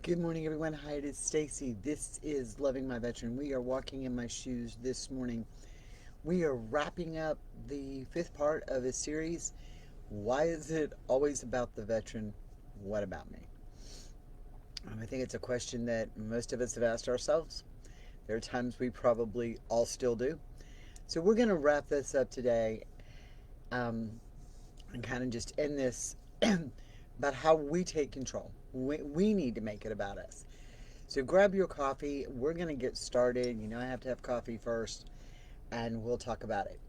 Good morning, everyone. Hi, it is Stacy. This is Loving My Veteran. We are walking in my shoes this morning. We are wrapping up the fifth part of a series. Why is it always about the veteran? What about me? I think it's a question that most of us have asked ourselves. There are times we probably all still do. So we're going to wrap this up today and kind of just end this about how we take control. We need to make it about us. So grab your coffee. We're going to get started. You know, I have to have coffee first, and we'll talk about it.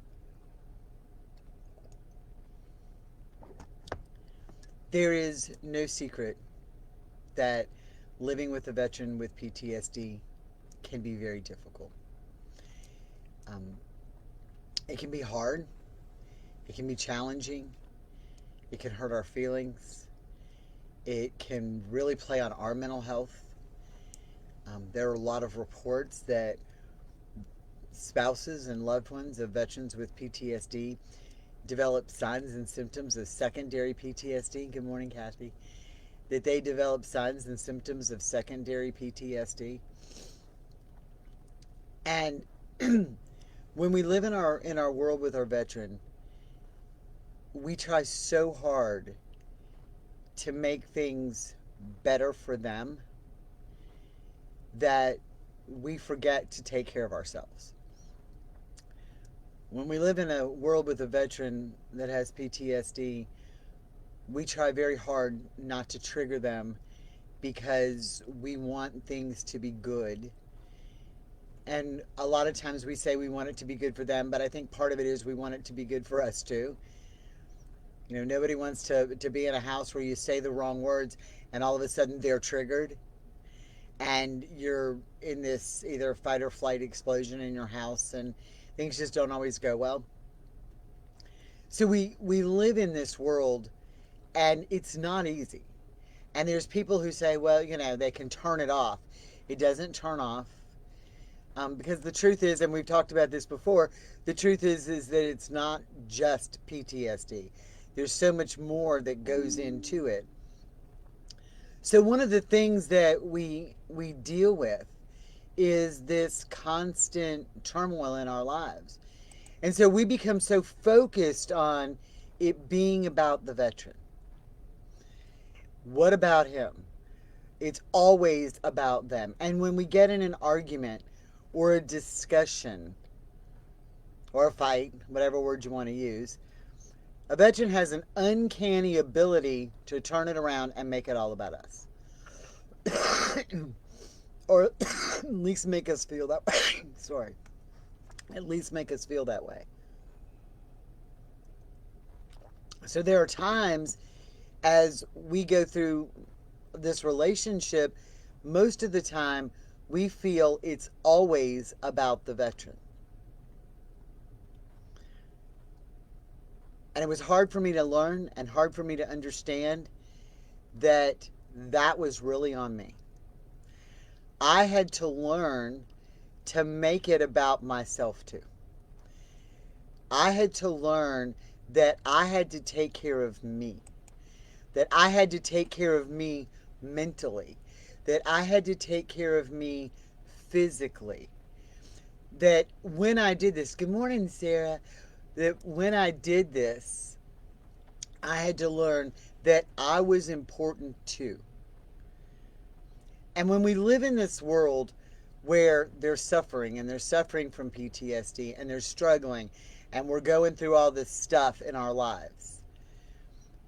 There is no secret that living with a veteran with PTSD can be very difficult. Um, it can be hard, it can be challenging, it can hurt our feelings, it can really play on our mental health. There are a lot of reports that spouses and loved ones of veterans with PTSD develop signs and symptoms of secondary PTSD. Good morning, Kathy. That they develop signs and symptoms of secondary PTSD. And when we live in our world with our veteran, we try so hard to make things better for them that we forget to take care of ourselves. When we live in a world with a veteran that has PTSD, we try very hard not to trigger them because we want things to be good. And a lot of times we say we want it to be good for them, but I think part of it is we want it to be good for us too. You know, nobody wants to be in a house where you say the wrong words and all of a sudden they're triggered and you're in this either fight or flight explosion in your house and things just don't always go well. So we live in this world and it's not easy. And there's people who say, well, you know, they can turn it off. It doesn't turn off. Because the truth is, and we've talked about this before, the truth is that it's not just PTSD. There's so much more that goes into it. So one of the things that we deal with is this constant turmoil in our lives. And so we become so focused on it being about the veteran. What about him? It's always about them. And when we get in an argument or a discussion or a fight, whatever word you want to use, a veteran has an uncanny ability to turn it around and make it all about us. Or at least make us feel that way. Sorry. At least make us feel that way. So there are times as we go through this relationship, most of the time we feel it's always about the veteran. And it was hard for me to learn and hard for me to understand that that was really on me. I had to learn to make it about myself too. I had to learn that I had to take care of me, that I had to take care of me mentally, that I had to take care of me physically. That when I did this, good morning, Sarah, that when I did this, I had to learn that I was important too. And when we live in this world where they're suffering and they're suffering from PTSD and they're struggling and we're going through all this stuff in our lives,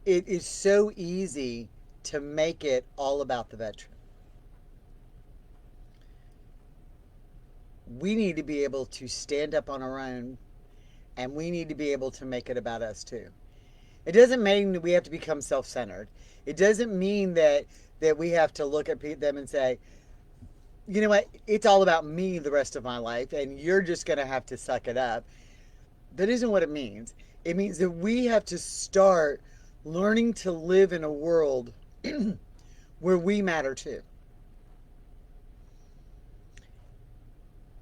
it is so easy to make it all about the veteran. We need to be able to stand up on our own and we need to be able to make it about us too. It doesn't mean that we have to become self-centered. It doesn't mean that we have to look at them and say, you know what, it's all about me the rest of my life and you're just going to have to suck it up. That isn't what it means. It means that we have to start learning to live in a world where we matter too.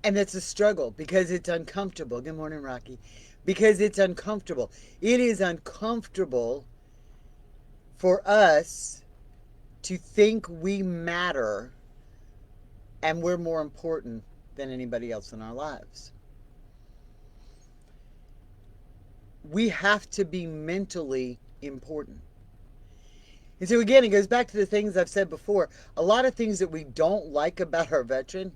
And it's a struggle because it's uncomfortable. Good morning, Rocky. Because it's uncomfortable. It is uncomfortable for us to think we matter and we're more important than anybody else in our lives. We have to be mentally important. And so again, it goes back to the things I've said before. A lot of things that we don't like about our veteran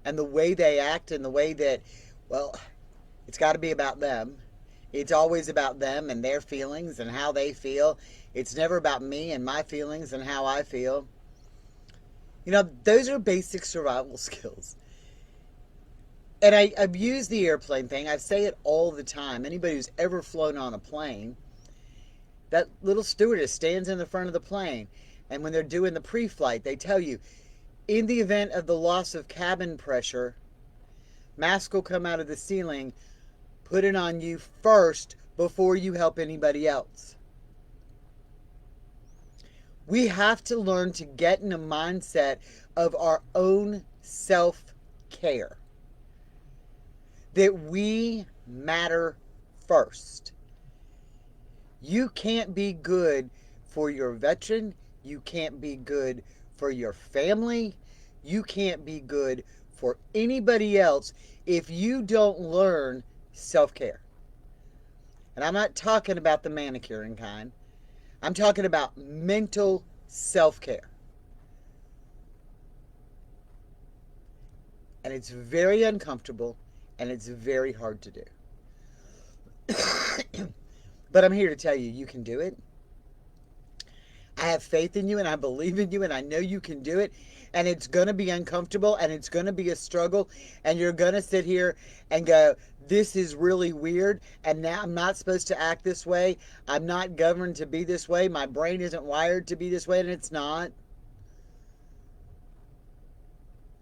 and the way they act and the way that, well, it's got to be about them. It's always about them and their feelings and how they feel. It's never about me and my feelings and how I feel. You know, those are basic survival skills. And I've used the airplane thing. I say it all the time. Anybody who's ever flown on a plane, that little stewardess stands in the front of the plane. And when they're doing the pre-flight, they tell you, in the event of the loss of cabin pressure, mask will come out of the ceiling. Put it on you first before you help anybody else. We have to learn to get in a mindset of our own self-care. That we matter first. You can't be good for your veteran. You can't be good for your family. You can't be good for anybody else if you don't learn self-care. And I'm not talking about the manicuring kind. I'm talking about mental self-care. And it's very uncomfortable and it's very hard to do. But I'm here to tell you, you can do it. I have faith in you and I believe in you and I know you can do it. And it's going to be uncomfortable and it's going to be a struggle. And you're going to sit here and go, this is really weird. And now I'm not supposed to act this way. I'm not governed to be this way. My brain isn't wired to be this way. And it's not.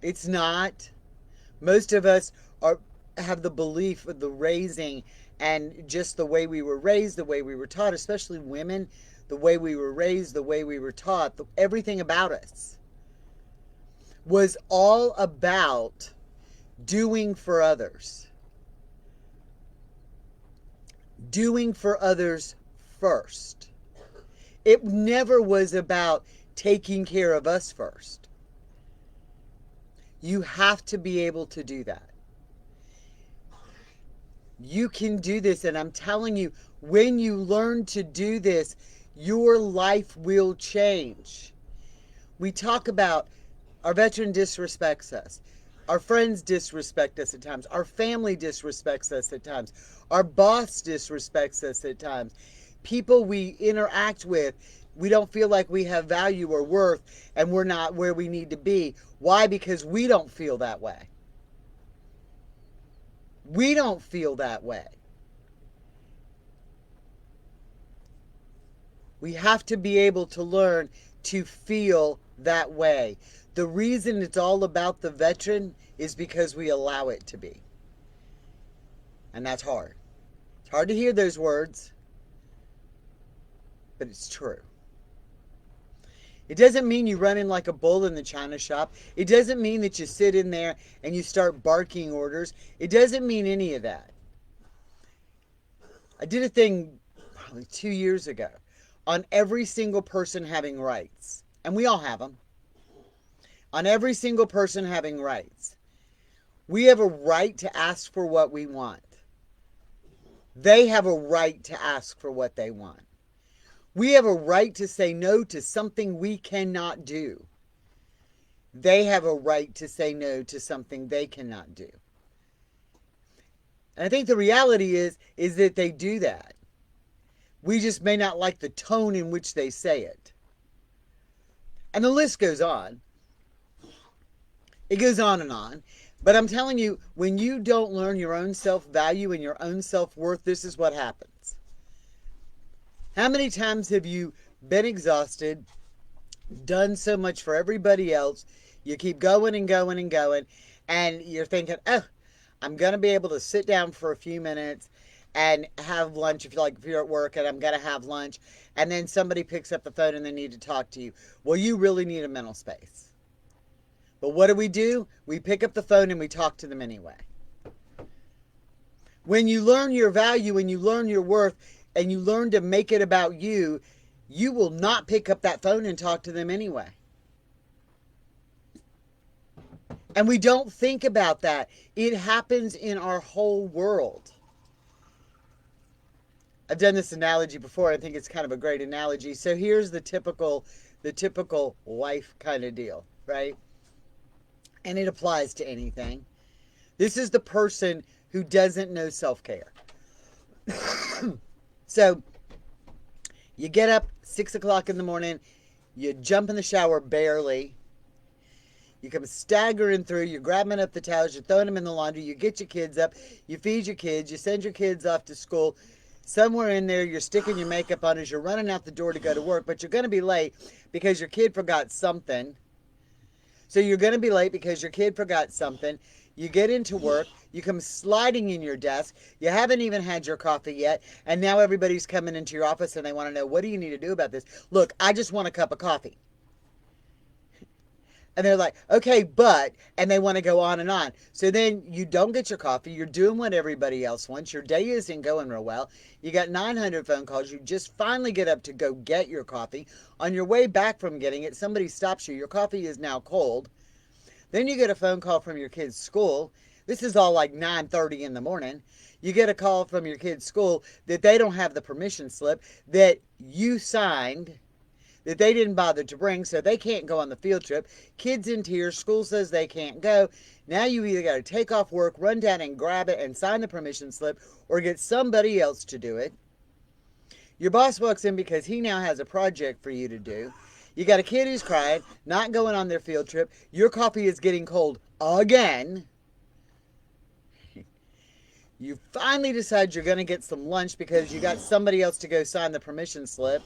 It's not. Most of us have the belief of the raising and just the way we were raised, the way we were taught, especially women, the way we were raised, the way we were taught, everything about us was all about doing for others. Doing for others first. It never was about taking care of us first. You have to be able to do that. You can do this, and I'm telling you, when you learn to do this, your life will change. We talk about our veteran disrespects us. Our friends disrespect us at times. Our family disrespects us at times. Our boss disrespects us at times. People we interact with, we don't feel like we have value or worth, and we're not where we need to be. Why? Because we don't feel that way. We don't feel that way. We have to be able to learn to feel that way. The reason it's all about the veteran is because we allow it to be. And that's hard. It's hard to hear those words, but it's true. It doesn't mean you run in like a bull in the china shop. It doesn't mean that you sit in there and you start barking orders. It doesn't mean any of that. I did a thing probably 2 years ago on every single person having rights. And we all have them. On every single person having rights. We have a right to ask for what we want. They have a right to ask for what they want. We have a right to say no to something we cannot do. They have a right to say no to something they cannot do. And I think the reality is that they do that. We just may not like the tone in which they say it. And the list goes on. It goes on and on. But I'm telling you, when you don't learn your own self-value and your own self-worth, this is what happens. How many times have you been exhausted, done so much for everybody else, you keep going and going and going, and you're thinking, oh, I'm going to be able to sit down for a few minutes and have lunch if you're at work and I'm going to have lunch, and then somebody picks up the phone and they need to talk to you. Well, you really need a mental space. But what do? We pick up the phone and we talk to them anyway. When you learn your value and you learn your worth and you learn to make it about you, you will not pick up that phone and talk to them anyway. And we don't think about that. It happens in our whole world. I've done this analogy before. I think it's kind of a great analogy. So here's the typical wife kind of deal, right? And it applies to anything. This is the person who doesn't know self-care. So you get up 6 o'clock in the morning, you jump in the shower barely, you come staggering through, you're grabbing up the towels, you're throwing them in the laundry, you get your kids up, you feed your kids, you send your kids off to school. Somewhere in there, you're sticking your makeup on as you're running out the door to go to work, but you're going to be late because your kid forgot something. So you're going to be late because your kid forgot something. You get into work, you come sliding in your desk, you haven't even had your coffee yet, and now everybody's coming into your office and they want to know, what do you need to do about this? Look, I just want a cup of coffee. And they're like, okay, but, and they want to go on and on. So then you don't get your coffee. You're doing what everybody else wants. Your day isn't going real well. You got 900 phone calls. You just finally get up to go get your coffee. On your way back from getting it, somebody stops you. Your coffee is now cold. Then you get a phone call from your kid's school. This is all like 9:30 in the morning. You get a call from your kid's school that they don't have the permission slip that you signed, that they didn't bother to bring, so they can't go on the field trip. Kids in tears, school says they can't go. Now you either got to take off work, run down and grab it and sign the permission slip, or get somebody else to do it. Your boss walks in because he now has a project for you to do. You got a kid who's crying, not going on their field trip. Your coffee is getting cold again. You finally decide you're going to get some lunch because you got somebody else to go sign the permission slip.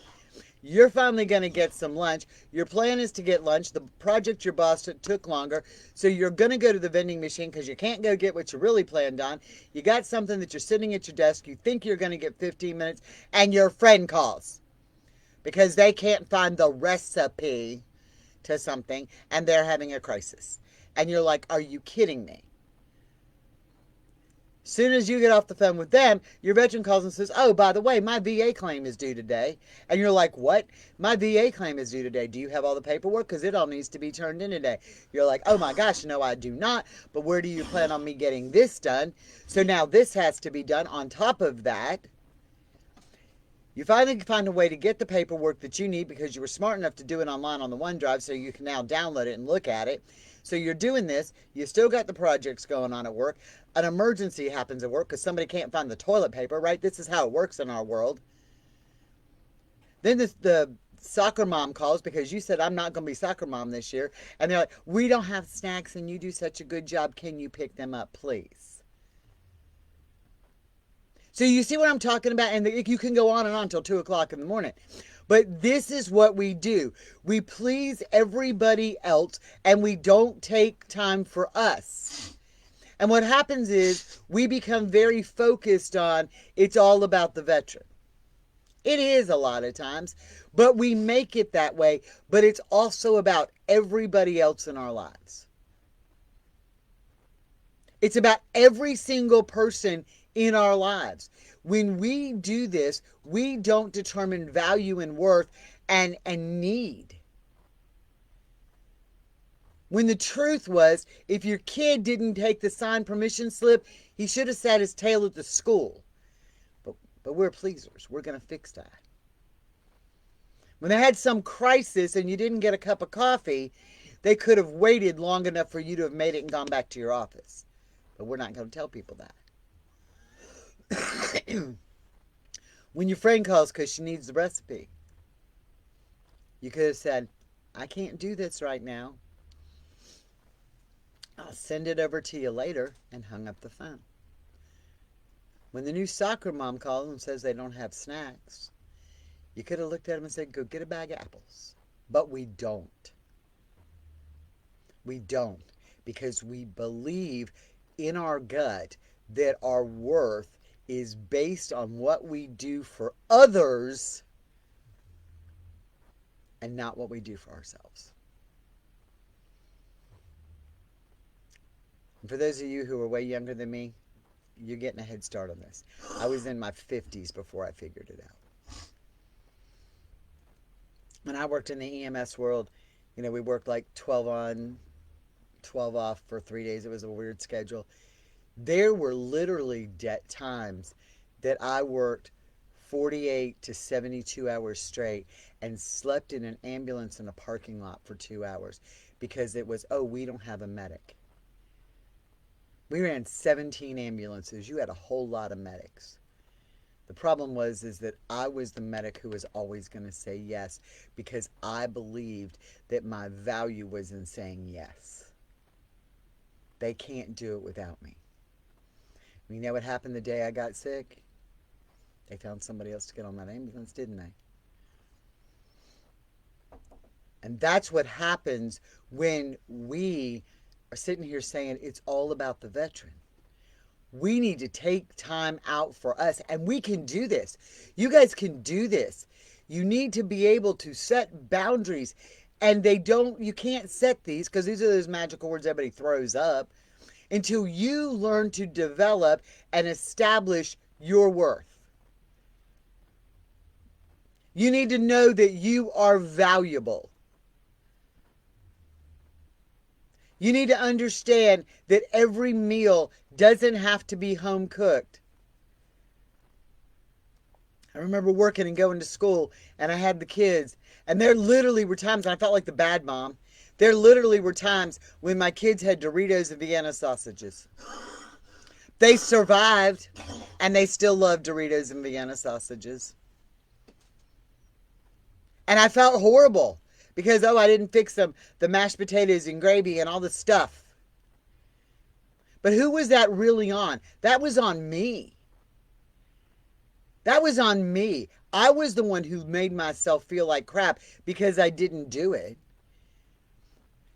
You're finally going to get some lunch. Your plan is to get lunch. The project your boss took longer. So you're going to go to the vending machine because you can't go get what you really planned on. You got something that you're sitting at your desk. You think you're going to get 15 minutes and your friend calls because they can't find the recipe to something and they're having a crisis. And you're like, are you kidding me? Soon as you get off the phone with them, your veteran calls and says, oh, by the way, my VA claim is due today. And you're like, what? My VA claim is due today. Do you have all the paperwork? Because it all needs to be turned in today. You're like, oh my gosh, no, I do not. But where do you plan on me getting this done? So now this has to be done on top of that. You finally find a way to get the paperwork that you need because you were smart enough to do it online on the OneDrive so you can now download it and look at it. So you're doing this. You still got the projects going on at work. An emergency happens at work because somebody can't find the toilet paper, right? This is how it works in our world. Then the soccer mom calls because you said, I'm not going to be soccer mom this year. And they're like, we don't have snacks and you do such a good job. Can you pick them up, please? So you see what I'm talking about? And you can go on and on until 2 o'clock in the morning. But this is what we do. We please everybody else and we don't take time for us. And what happens is we become very focused on it's all about the veteran. It is a lot of times, but we make it that way. But it's also about everybody else in our lives. It's about every single person in our lives. When we do this, we don't determine value and worth and need. When the truth was, if your kid didn't take the signed permission slip, he should have sat his tail at the school. But we're pleasers. We're going to fix that. When they had some crisis and you didn't get a cup of coffee, they could have waited long enough for you to have made it and gone back to your office. But we're not going to tell people that. When your friend calls because she needs the recipe, you could have said, I can't do this right now. I'll send it over to you later, and hung up the phone. When the new soccer mom calls and says they don't have snacks, you could have looked at them and said, go get a bag of apples. But we don't. We don't, because we believe in our gut that our worth is based on what we do for others and not what we do for ourselves. And for those of you who are way younger than me, you're getting a head start on this. I was in my 50s before I figured it out. when I worked in the EMS world, we worked like 12 on, 12 off for 3 days. It was a weird schedule. There were literally times that I worked 48 to 72 hours straight and slept in an ambulance in a parking lot for 2 hours because it was, oh, we don't have a medic. We ran 17 ambulances. You had a whole lot of medics. The problem is that I was the medic who was always going to say yes because I believed that my value was in saying yes. They can't do it without me. You know what happened the day I got sick? They found somebody else to get on that ambulance, didn't they? And that's what happens when we are sitting here saying it's all about the veteran. We need to take time out for us, and we can do this. You guys can do this. You need to be able to set boundaries, and you can't set these because these are those magical words everybody throws up until you learn to develop and establish your worth. You need to know that you are valuable. You need to understand that every meal doesn't have to be home cooked. I remember working and going to school, and I had the kids, and there literally were times, and I felt like the bad mom, there literally were times when my kids had Doritos and Vienna sausages. They survived, and they still love Doritos and Vienna sausages. And I felt horrible. Because, I didn't fix them, the mashed potatoes and gravy and all the stuff. But who was that really on? That was on me. That was on me. I was the one who made myself feel like crap because I didn't do it.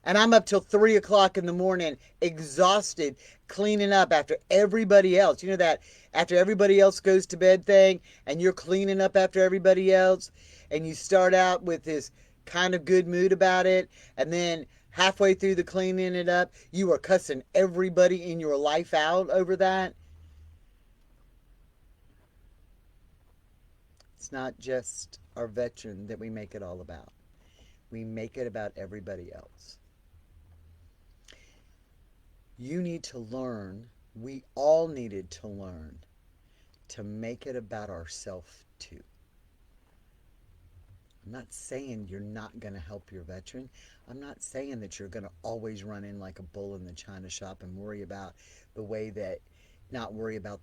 And I'm up till 3 o'clock in the morning, exhausted, cleaning up after everybody else. You know that after everybody else goes to bed thing, and you're cleaning up after everybody else, and you start out with this kind of good mood about it, and then halfway through the cleaning it up, you are cussing everybody in your life out over that. It's not just our veteran that we make it all about. We make it about everybody else. You need to learn, we all needed to learn to make it about ourselves too. I'm not saying you're not going to help your veteran. I'm not saying that you're going to always run in like a bull in the china shop and not worry about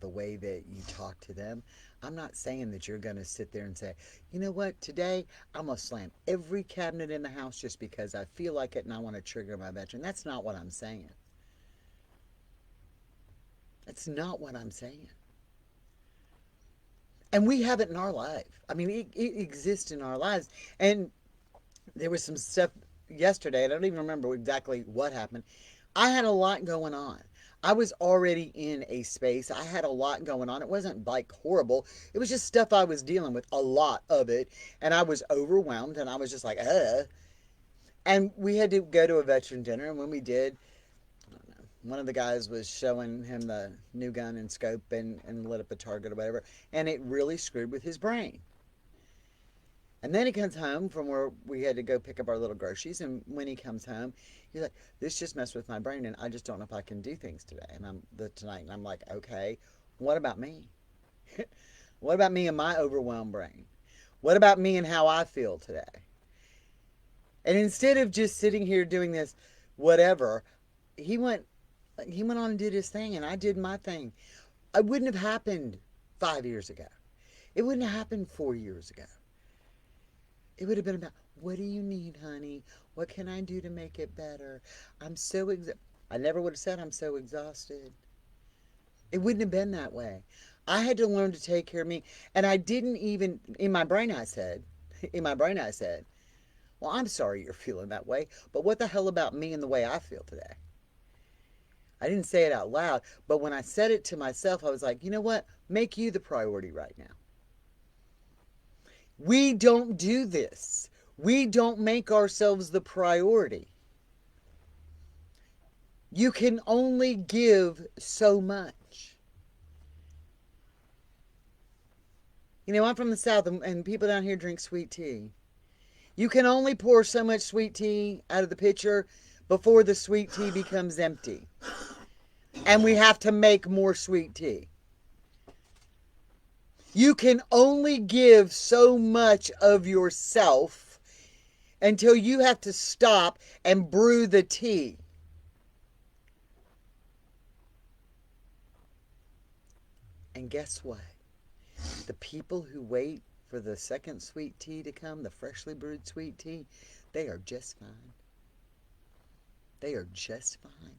the way that you talk to them. I'm not saying that you're going to sit there and say, you know what, today I'm going to slam every cabinet in the house just because I feel like it and I want to trigger my veteran. That's not what I'm saying. That's not what I'm saying. And we have it in our life. I mean, it exists in our lives. And there was some stuff yesterday. I don't even remember exactly what happened. I had a lot going on. I was already in a space. I had a lot going on. It wasn't like horrible. It was just stuff I was dealing with, a lot of it. And I was overwhelmed and I was just like, And we had to go to a veteran dinner. And when we did, one of the guys was showing him the new gun and scope and lit up a target or whatever, and it really screwed with his brain. And then he comes home from where we had to go pick up our little groceries, and when he comes home, he's like, this just messed with my brain, and I just don't know if I can do things today. Tonight, and I'm like, okay, what about me? What about me and my overwhelmed brain? What about me and how I feel today? And instead of just sitting here doing this, whatever, he went on and did his thing, and I did my thing. It wouldn't have happened 5 years ago. It wouldn't have happened 4 years ago. It would have been about, what do you need, honey? What can I do to make it better? I'm so exhausted. I never would have said I'm so exhausted. It wouldn't have been that way. I had to learn to take care of me, and I didn't even, in my brain I said, well, I'm sorry you're feeling that way, but what the hell about me and the way I feel today? I didn't say it out loud, but when I said it to myself, I was like, you know what? Make you the priority right now. We don't do this. We don't make ourselves the priority. You can only give so much. I'm from the South, and people down here drink sweet tea. You can only pour so much sweet tea out of the pitcher before the sweet tea becomes empty. And we have to make more sweet tea. You can only give so much of yourself until you have to stop and brew the tea. And guess what? The people who wait for the second sweet tea to come, the freshly brewed sweet tea, they are just fine. They are just fine.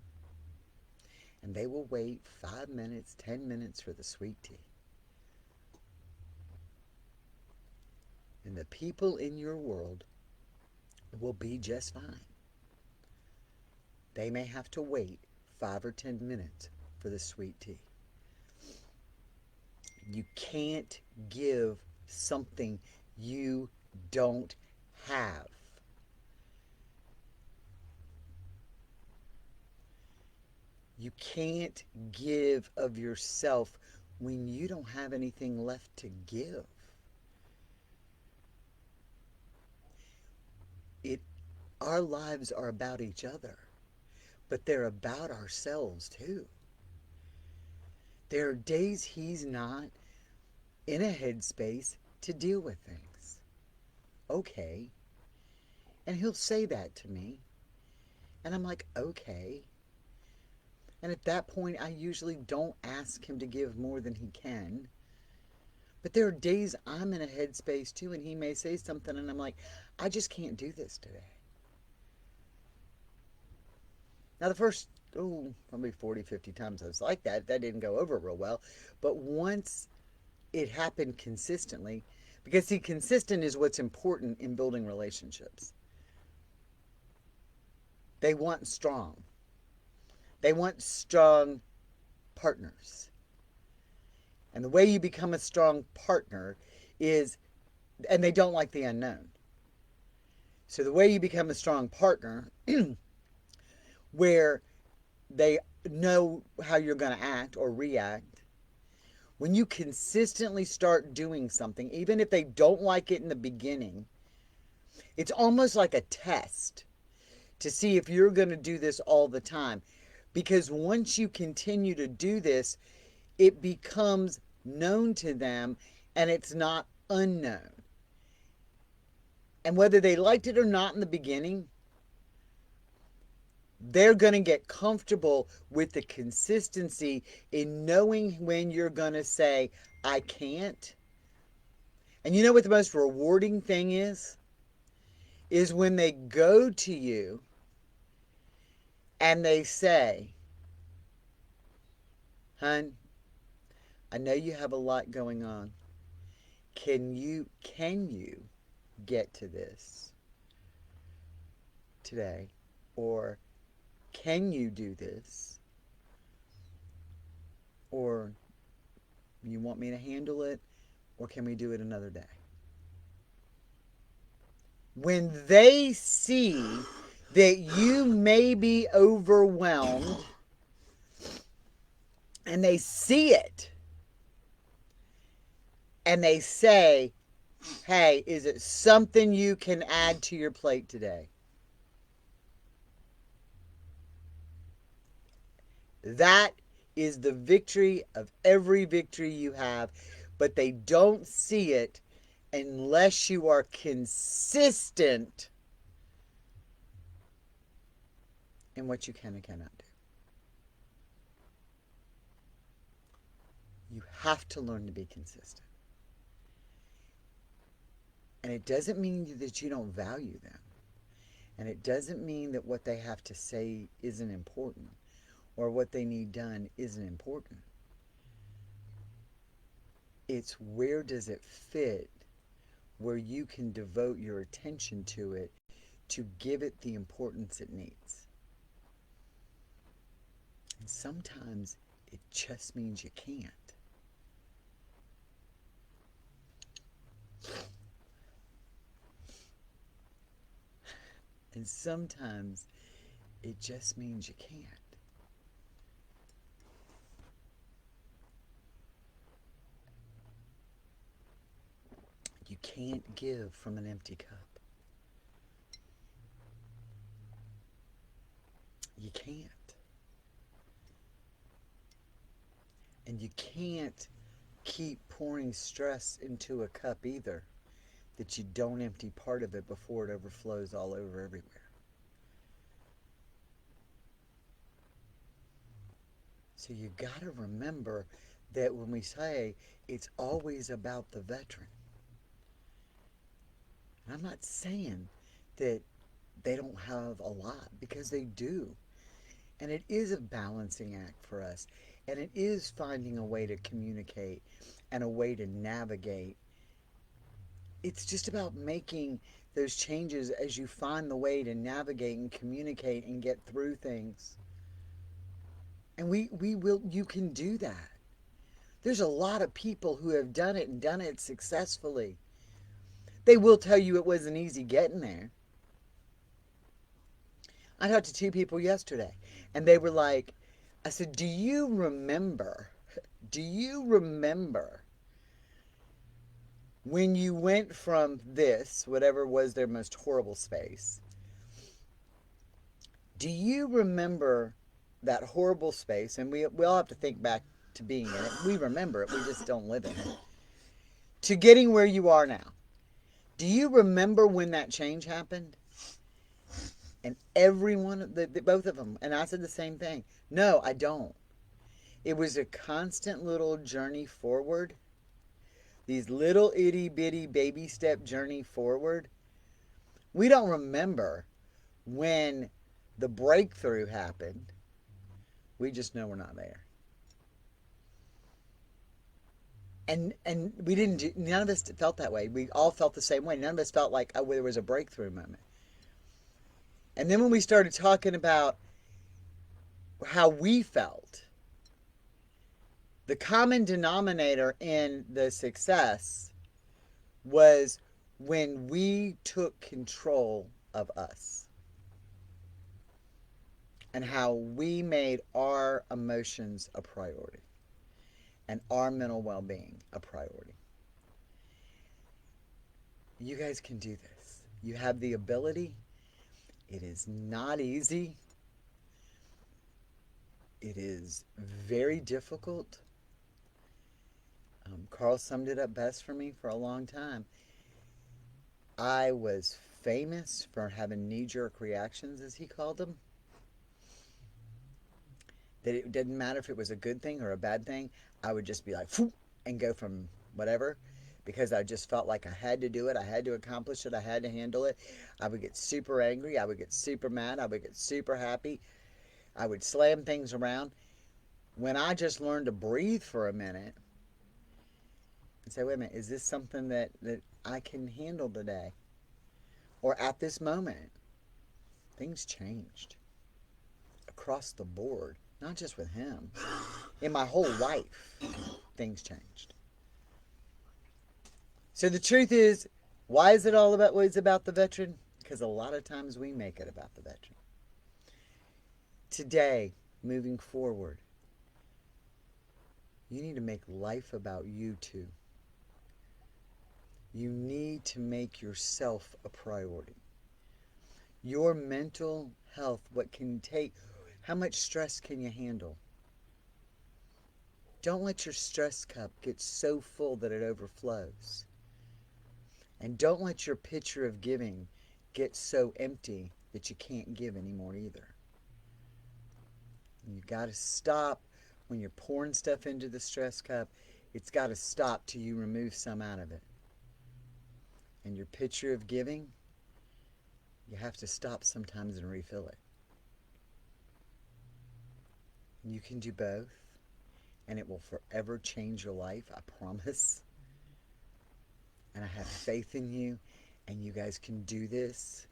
And they will wait 5 minutes, 10 minutes for the sweet tea. And the people in your world will be just fine. They may have to wait 5 or 10 minutes for the sweet tea. You can't give something you don't have. You can't give of yourself when you don't have anything left to give. Our lives are about each other, but they're about ourselves too. There are days he's not in a headspace to deal with things. Okay. And he'll say that to me. And I'm like, okay. And at that point, I usually don't ask him to give more than he can. But there are days I'm in a headspace too, and he may say something, and I'm like, I just can't do this today. Now, the first, probably 40, 50 times I was like that didn't go over real well. But once it happened consistently, because see, consistent is what's important in building relationships. They want strong. They want strong partners. And the way you become a strong partner is, and they don't like the unknown. So the way you become a strong partner, where they know how you're going to act or react, when you consistently start doing something, even if they don't like it in the beginning, it's almost like a test to see if you're going to do this all the time. Because once you continue to do this, it becomes known to them and it's not unknown. And whether they liked it or not in the beginning, they're going to get comfortable with the consistency in knowing when you're going to say, I can't. And you know what the most rewarding thing is? Is when they go to you and they say, Hun, I know you have a lot going on. Can you get to this today? Or can you do this? Or you want me to handle it? Or can we do it another day? When they see that you may be overwhelmed and they see it and they say, hey, is it something you can add to your plate today? That is the victory of every victory you have, but they don't see it unless you are consistent in what you can and cannot do. You have to learn to be consistent. And it doesn't mean that you don't value them. And it doesn't mean that what they have to say isn't important or what they need done isn't important. It's where does it fit where you can devote your attention to it to give it the importance it needs. And sometimes it just means you can't. And sometimes it just means you can't. You can't give from an empty cup. can't. And you can't keep pouring stress into a cup either that you don't empty part of it before it overflows all over everywhere. So you got to remember that when we say it's always about the veteran, and I'm not saying that they don't have a lot, because they do. And it is a balancing act for us. And it is finding a way to communicate and a way to navigate. It's just about making those changes as you find the way to navigate and communicate and get through things. And you can do that. There's a lot of people who have done it and done it successfully. They will tell you it wasn't easy getting there. I talked to two people yesterday, and they were like, I said, do you remember when you went from this, whatever was their most horrible space, do you remember that horrible space? And we all have to think back to being in it. We remember it, we just don't live in it. To getting where you are now. Do you remember when that change happened? And everyone, both of them, and I said the same thing. No, I don't. It was a constant little journey forward. These little itty bitty baby step journey forward. We don't remember when the breakthrough happened. We just know we're not there. And we didn't, none of us felt that way. We all felt the same way. None of us felt like, oh, there was a breakthrough moment. And then when we started talking about how we felt, the common denominator in the success was when we took control of us and how we made our emotions a priority and our mental well-being a priority. You guys can do this. You have the ability. It is not easy. It is very difficult. Carl summed it up best for me for a long time. I was famous for having knee-jerk reactions, as he called them. That it didn't matter if it was a good thing or a bad thing. I would just be like, phew, and go from whatever, because I just felt like I had to do it. I had to accomplish it. I had to handle it. I would get super angry. I would get super mad. I would get super happy. I would slam things around. When I just learned to breathe for a minute and say, wait a minute, is this something that I can handle today? Or at this moment? Things changed across the board, not just with him. In my whole life, things changed. So the truth is, why is it all about what is about the veteran? Because a lot of times we make it about the veteran. Today, moving forward, you need to make life about you too. You need to make yourself a priority. Your mental health, how much stress can you handle? Don't let your stress cup get so full that it overflows. And don't let your pitcher of giving get so empty that you can't give anymore either. And you got to stop when you're pouring stuff into the stress cup. It's got to stop till you remove some out of it. And your pitcher of giving, you have to stop sometimes and refill it. And you can do both, and it will forever change your life, I promise. And I have faith in you, and you guys can do this.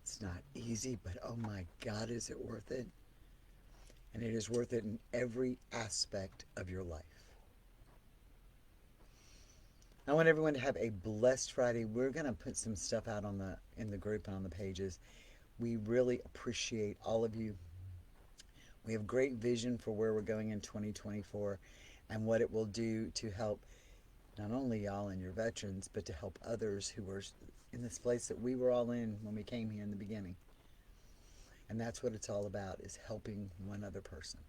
It's not easy, but oh my God, is it worth it? And it is worth it in every aspect of your life. I want everyone to have a blessed Friday. We're going to put some stuff out in the group and on the pages. We really appreciate all of you. We have great vision for where we're going in 2024 and what it will do to help not only y'all and your veterans, but to help others who were in this place that we were all in when we came here in the beginning. And that's what it's all about, is helping one other person.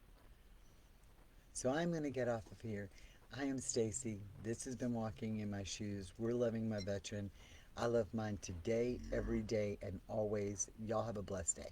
So I'm going to get off of here. I am Stacy. This has been Walking in My Shoes. We're loving my veteran. I love mine today, every day, and always. Y'all have a blessed day.